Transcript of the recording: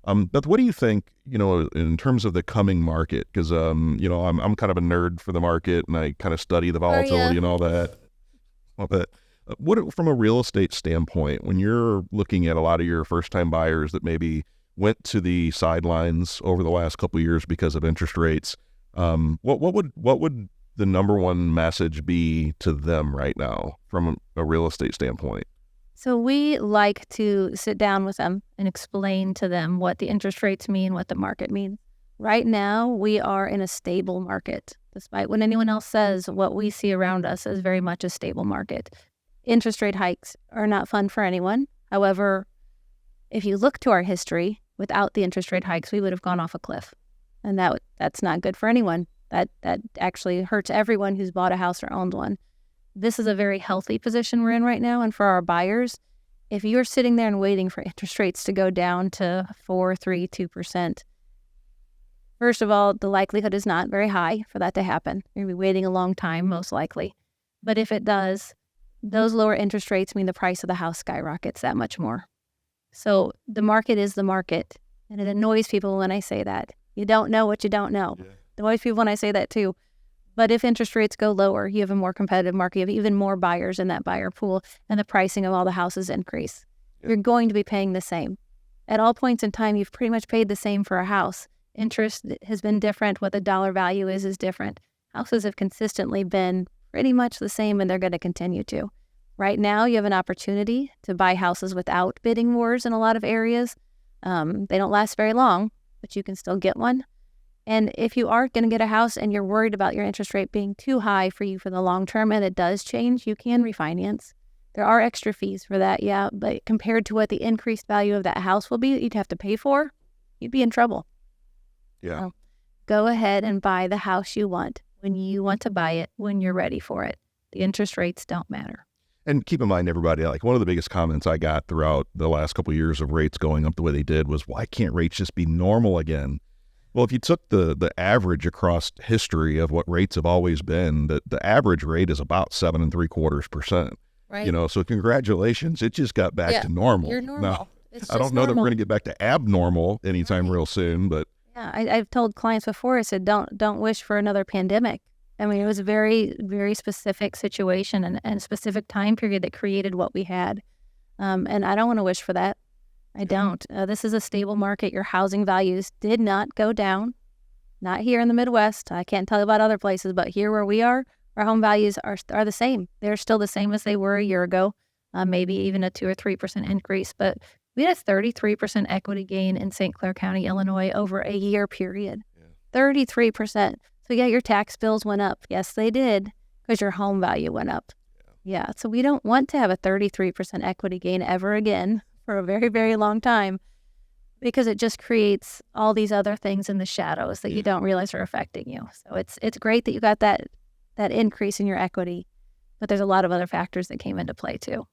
Beth, what do you think, in terms of the coming market? Because, I'm kind of a nerd for the market and I kind of study the Are volatility you? and all that. But from a real estate standpoint, when you're looking at a lot of your first time buyers that maybe went to the sidelines over the last couple of years because of interest rates, what would the number one message be to them right now from a real estate standpoint? So we like to sit down with them and explain to them what the interest rates mean, what the market means. Right now, we are in a stable market. Despite what anyone else says, what we see around us is very much a stable market. Interest rate hikes are not fun for anyone. However, if you look to our history, without the interest rate hikes, we would have gone off a cliff. And that's not good for anyone. That actually hurts everyone who's bought a house or owned one. This is a very healthy position we're in right now. And for our buyers, if you're sitting there and waiting for interest rates to go down to 4, 3, 2%, first of all, the likelihood is not very high for that to happen. You're going to be waiting a long time, most likely. But if it does, those lower interest rates mean the price of the house skyrockets that much more. So the market is the market. And it annoys people when I say that. You don't know what you don't know. Yeah. It annoys people when I say that too. But if interest rates go lower, you have a more competitive market. You have even more buyers in that buyer pool, and the pricing of all the houses increase. Yeah. You're going to be paying the same. At all points in time, you've pretty much paid the same for a house. Interest has been different. What the dollar value is different. Houses have consistently been pretty much the same, and they're going to continue to. Right now, you have an opportunity to buy houses without bidding wars in a lot of areas. They don't last very long, but you can still get one. And if you are going to get a house and you're worried about your interest rate being too high for you for the long term, and it does change, you can refinance. There are extra fees for that, yeah, but compared to what the increased value of that house will be that you'd have to pay for, you'd be in trouble. Yeah. So go ahead and buy the house you want when you want to buy it, when you're ready for it. The interest rates don't matter. And keep in mind, everybody, like one of the biggest comments I got throughout the last couple of years of rates going up the way they did was, why can't rates just be normal again? Well, if you took the average across history of what rates have always been, the average rate is about 7.75%. Right. So congratulations, it just got back to normal. You're Now, normal. It's I just don't know that we're normal. going to get back to abnormal anytime Right. real soon, but Yeah, I've told clients before, I said, don't wish for another pandemic. I mean, it was a very, very specific situation and specific time period that created what we had. And I don't want to wish for that. I don't. This is a stable market. Your housing values did not go down. Not here in the Midwest. I can't tell you about other places, but here where we are, our home values are the same. They're still the same as they were a year ago, maybe even a 2 or 3% increase. But we had a 33% equity gain in St. Clair County, Illinois, over a year period. Yeah. 33%. So yeah, your tax bills went up. Yes, they did, because your home value went up. Yeah. So we don't want to have a 33% equity gain ever again for a very, very long time, because it just creates all these other things in the shadows that you don't realize are affecting you. So it's great that you got that increase in your equity, but there's a lot of other factors that came into play too.